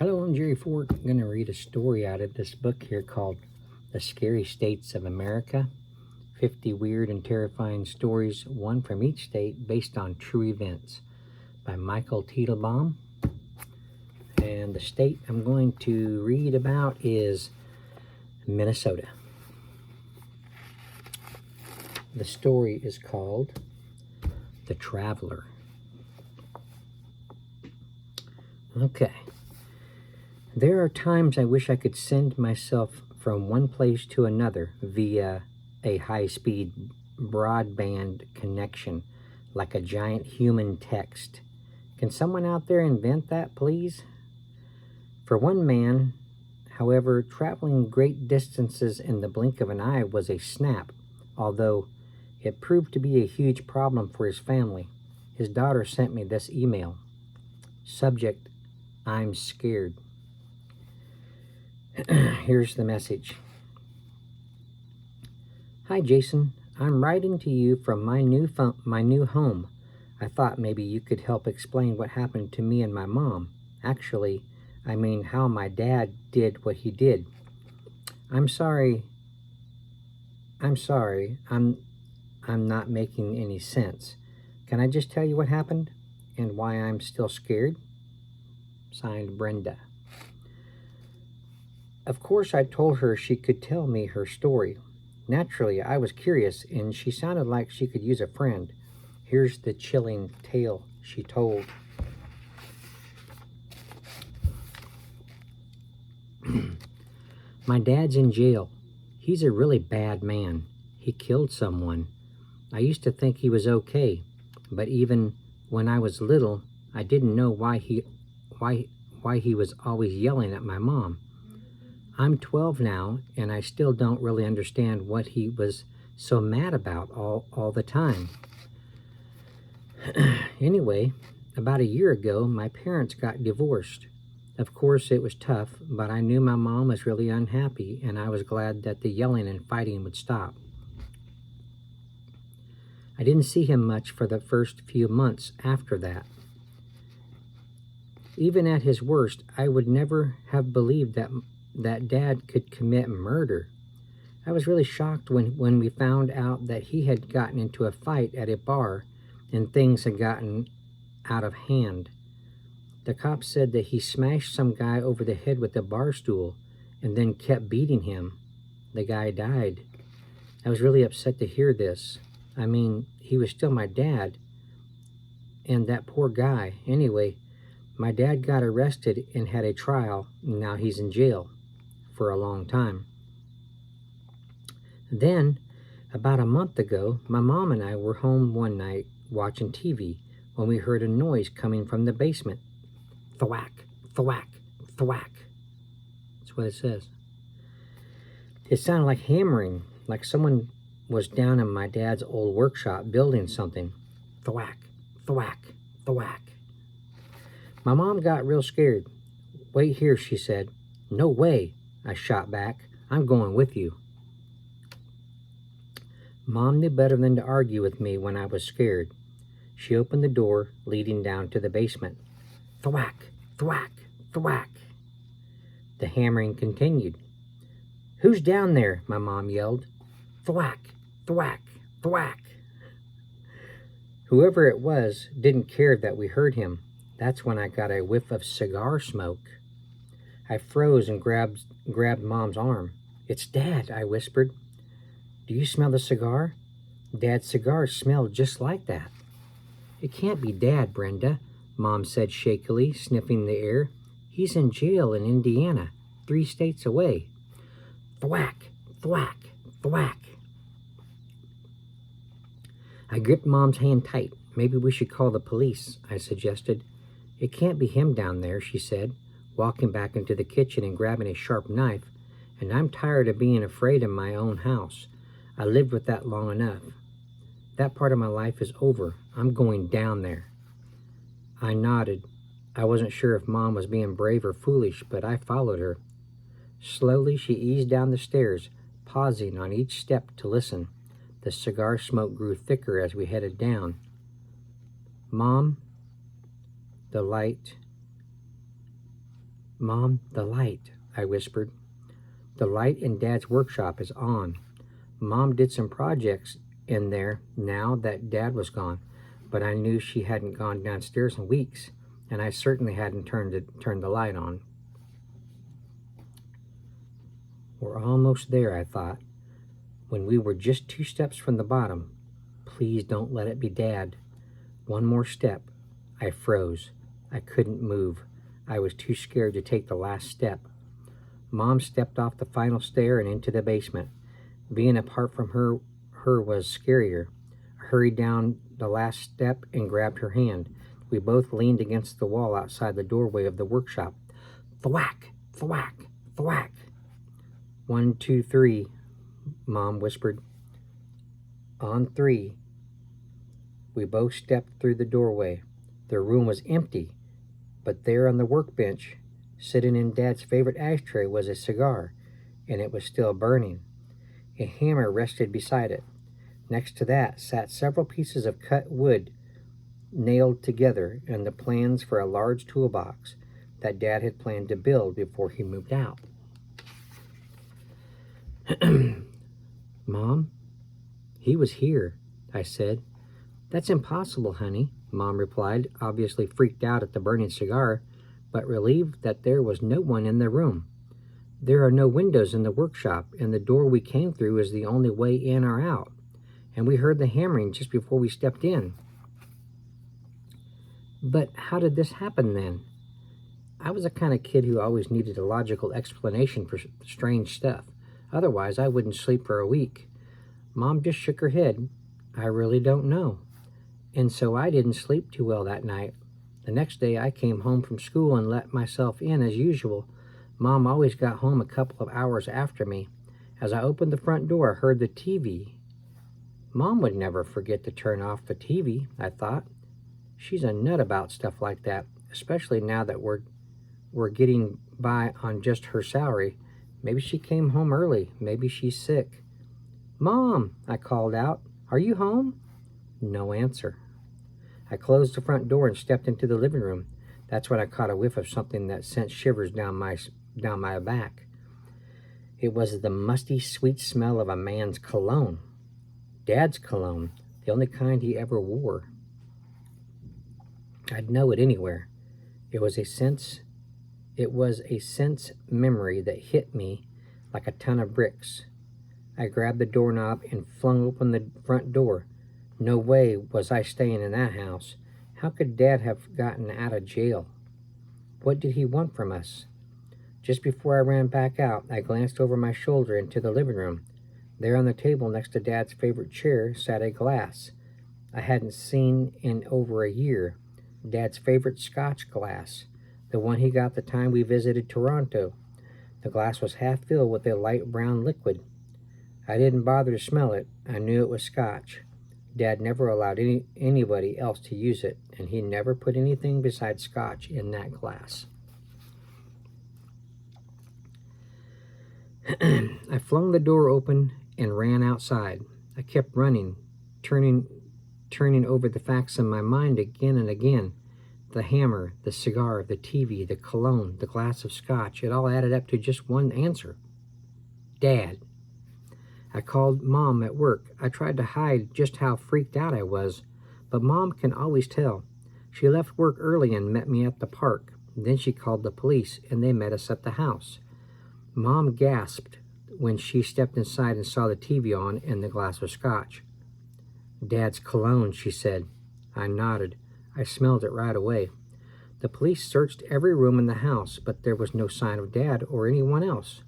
Hello, I'm Jerry Ford. I'm going to read a story out of this book here called The Scary States of America. 50 Weird and Terrifying Stories, one from each state based on true events, by Michael Teitelbaum. And the state I'm going to read about is Minnesota. The story is called The Traveler. Okay. There are times I wish I could send myself from one place to another via a high-speed broadband connection, like a giant human text. Can someone out there invent that, please? For one man, however, traveling great distances in the blink of an eye was a snap, although it proved to be a huge problem for his family. His daughter sent me this email. Subject, I'm scared. Here's the message. Hi, Jason. I'm writing to you from my new home. I thought maybe you could help explain what happened to me and my mom. Actually, I mean how my dad did what he did. I'm sorry. I'm not making any sense. Can I just tell you what happened and why I'm still scared? Signed, Brenda. Of course, I told her she could tell me her story. Naturally, I was curious, and she sounded like she could use a friend. Here's the chilling tale she told. My dad's in jail. He's a really bad man. He killed someone. I used to think he was okay, but even when I was little, I didn't know why he was always yelling at my mom. I'm 12 now, and I still don't really understand what he was so mad about all the time. Anyway, about a year ago, my parents got divorced. Of course, it was tough, but I knew my mom was really unhappy, and I was glad that the yelling and fighting would stop. I didn't see him much for the first few months after that. Even at his worst, I would never have believed that Dad could commit murder. I was really shocked when we found out that he had gotten into a fight at a bar and things had gotten out of hand. The cops said that he smashed some guy over the head with a bar stool and then kept beating him. The guy died. I was really upset to hear this. I mean, he was still my dad, and that poor guy. Anyway, my dad got arrested and had a trial, and now he's in jail for a long time. Then, about a month ago, my mom and I were home one night watching TV when we heard a noise coming from the basement. Thwack, thwack, thwack. That's what it says. It sounded like hammering, like someone was down in my dad's old workshop building something. Thwack, thwack, thwack. My mom got real scared. Wait here, she said. No way, I shot back. I'm going with you. Mom knew better than to argue with me when I was scared. She opened the door leading down to the basement. Thwack, thwack, thwack. The hammering continued. Who's down there? My mom yelled. Thwack, thwack, thwack. Whoever it was didn't care that we heard him. That's when I got a whiff of cigar smoke. I froze and grabbed Mom's arm. It's Dad, I whispered. Do you smell the cigar? Dad's cigar smelled just like that. It can't be Dad, Brenda, Mom said shakily, sniffing the air. He's in jail in Indiana, 3 states away. Thwack, thwack, thwack. I gripped Mom's hand tight. Maybe we should call the police, I suggested. It can't be him down there, she said, walking back into the kitchen and grabbing a sharp knife. And I'm tired of being afraid in my own house. I lived with that long enough. That part of my life is over. I'm going down there. I nodded. I wasn't sure if Mom was being brave or foolish, but I followed her. Slowly, she eased down the stairs, pausing on each step to listen. The cigar smoke grew thicker as we headed down. Mom, the light Mom, the light, I whispered. The light in Dad's workshop is on. Mom did some projects in there now that Dad was gone, but I knew she hadn't gone downstairs in weeks, and I certainly hadn't turned the light on. We're almost there, I thought, when we were just 2 steps from the bottom. Please don't let it be Dad. One more step. I froze. I couldn't move. I was too scared to take the last step. Mom stepped off the final stair and into the basement. Being apart from her was scarier. I hurried down the last step and grabbed her hand. We both leaned against the wall outside the doorway of the workshop. Thwack! Thwack! Thwack! 1, 2, 3, Mom whispered. On 3. We both stepped through the doorway. The room was empty, but there on the workbench, sitting in Dad's favorite ashtray, was a cigar, and it was still burning. A hammer rested beside it. Next to that sat several pieces of cut wood nailed together and the plans for a large toolbox that Dad had planned to build before he moved out. Mom, he was here, I said. That's impossible, honey, Mom replied, obviously freaked out at the burning cigar, but relieved that there was no one in the room. There are no windows in the workshop, and the door we came through is the only way in or out, and we heard the hammering just before we stepped in. But how did this happen then? I was the kind of kid who always needed a logical explanation for strange stuff. Otherwise, I wouldn't sleep for a week. Mom just shook her head. I really don't know. And so I didn't sleep too well that night. The next day, I came home from school and let myself in as usual. Mom always got home a couple of hours after me. As I opened the front door, I heard the TV. Mom would never forget to turn off the TV, I thought. She's a nut about stuff like that, especially now that we're getting by on just her salary. Maybe she came home early. Maybe she's sick. Mom, I called out. Are you home? No answer. I closed the front door and stepped into the living room. That's when I caught a whiff of something that sent shivers down my back. It was the musty, sweet smell of a man's cologne. Dad's cologne, the only kind he ever wore. I'd know it anywhere. It was a sense memory that hit me like a ton of bricks. I grabbed the doorknob and flung open the front door. No way was I staying in that house. How could Dad have gotten out of jail? What did he want from us? Just before I ran back out, I glanced over my shoulder into the living room. There on the table next to Dad's favorite chair sat a glass I hadn't seen in over a year. Dad's favorite Scotch glass, the one he got the time we visited Toronto. The glass was half filled with a light brown liquid. I didn't bother to smell it. I knew it was Scotch. Dad never allowed anybody else to use it, and he never put anything besides Scotch in that glass. I flung the door open and ran outside. I kept running, turning over the facts in my mind again and again. The hammer, the cigar, the TV, the cologne, the glass of Scotch, it all added up to just one answer. Dad. I called Mom at work. I tried to hide just how freaked out I was, but Mom can always tell. She left work early and met me at the park. Then she called the police, and they met us at the house. Mom gasped when she stepped inside and saw the TV on and the glass of Scotch. Dad's cologne, she said. I nodded. I smelled it right away. The police searched every room in the house, but there was no sign of Dad or anyone else.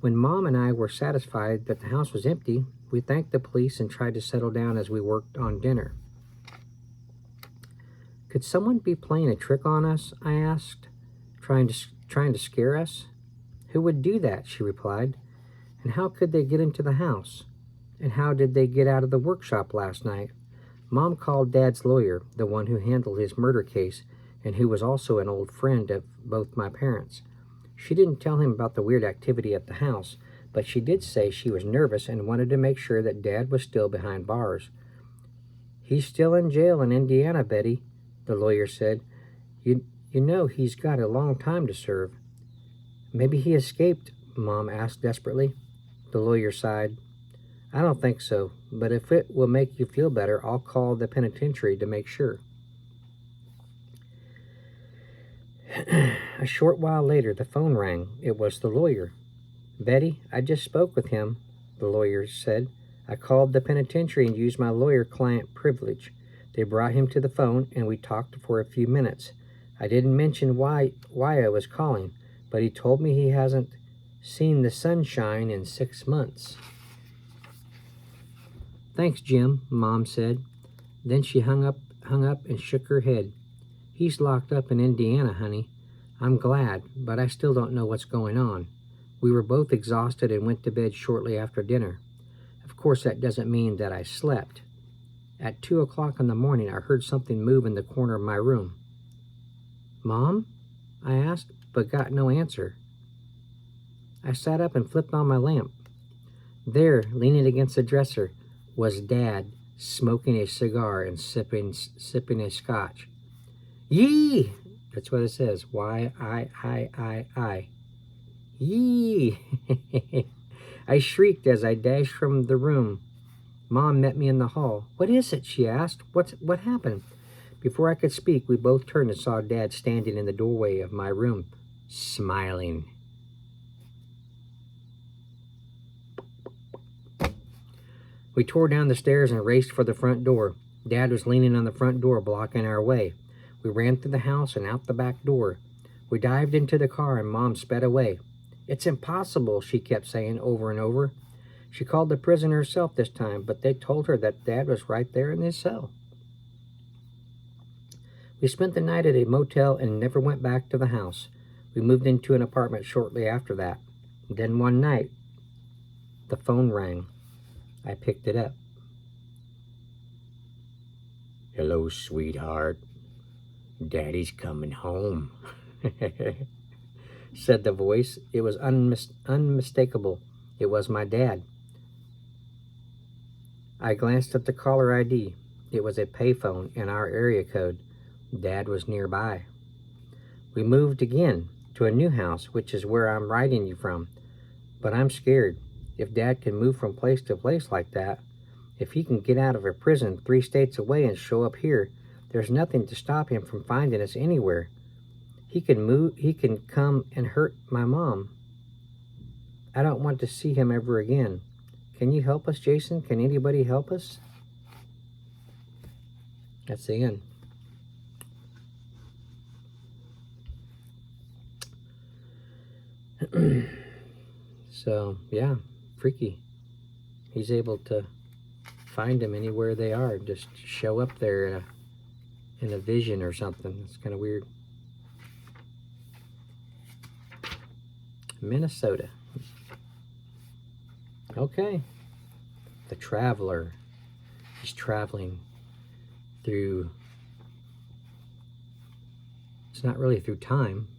When Mom and I were satisfied that the house was empty, we thanked the police and tried to settle down as we worked on dinner. Could someone be playing a trick on us? I asked, trying to scare us. Who would do that? She replied. And how could they get into the house? And how did they get out of the workshop last night? Mom called Dad's lawyer, the one who handled his murder case, and who was also an old friend of both my parents. She didn't tell him about the weird activity at the house, but she did say she was nervous and wanted to make sure that Dad was still behind bars. He's still in jail in Indiana, Betty, the lawyer said. You You know he's got a long time to serve. Maybe he escaped, Mom asked desperately. The lawyer sighed. I don't think so, but if it will make you feel better, I'll call the penitentiary to make sure. A short while later, the phone rang. It was the lawyer. Betty, I just spoke with him, the lawyer said. I called the penitentiary and used my lawyer-client privilege. They brought him to the phone, and we talked for a few minutes. I didn't mention why I was calling, but he told me he hasn't seen the sunshine in 6 months. Thanks, Jim, Mom said. Then she hung up and shook her head. He's locked up in Indiana, honey. I'm glad, but I still don't know what's going on. We were both exhausted and went to bed shortly after dinner. Of course, that doesn't mean that I slept. At 2 o'clock in the morning, I heard something move in the corner of my room. Mom? I asked, but got no answer. I sat up and flipped on my lamp. There, leaning against the dresser, was Dad, smoking a cigar and sipping a scotch. Yee! That's what it says. Y-I-I-I-I. Yee! I shrieked as I dashed from the room. Mom met me in the hall. What is it? She asked. What happened? Before I could speak, we both turned and saw Dad standing in the doorway of my room, smiling. We tore down the stairs and raced for the front door. Dad was leaning on the front door, blocking our way. We ran through the house and out the back door. We dived into the car and Mom sped away. It's impossible, she kept saying over and over. She called the prison herself this time, but they told her that Dad was right there in his cell. We spent the night at a motel and never went back to the house. We moved into an apartment shortly after that. Then one night, the phone rang. I picked it up. Hello, sweetheart. Daddy's coming home, said the voice. It was unmistakable. It was my dad. I glanced at the caller ID. It was a payphone in our area code. Dad was nearby. We moved again to a new house, which is where I'm writing you from. But I'm scared. If Dad can move from place to place like that, if he can get out of a prison 3 states away and show up here, there's nothing to stop him from finding us anywhere. He can come and hurt my mom. I don't want to see him ever again. Can you help us, Jason? Can anybody help us? That's the end. So, yeah, freaky. He's able to find them anywhere they are. Just show up there in a vision or something. It's kind of weird. Minnesota. Okay. The traveler. He's traveling through... It's not really through time.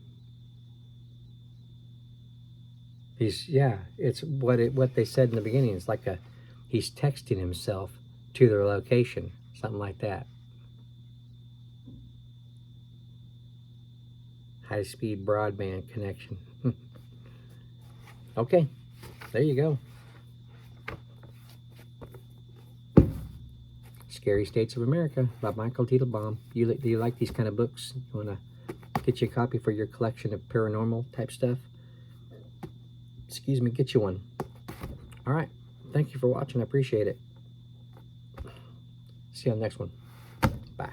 It's what they said in the beginning. It's like he's texting himself to their location, something like that. High-speed broadband connection. Okay, there you go. Scary States of America by Michael Teitelbaum. Do you like these kind of books? You want to get you a copy for your collection of paranormal type stuff? Excuse me, get you one. All right. Thank you for watching. I appreciate it. See you on the next one. Bye.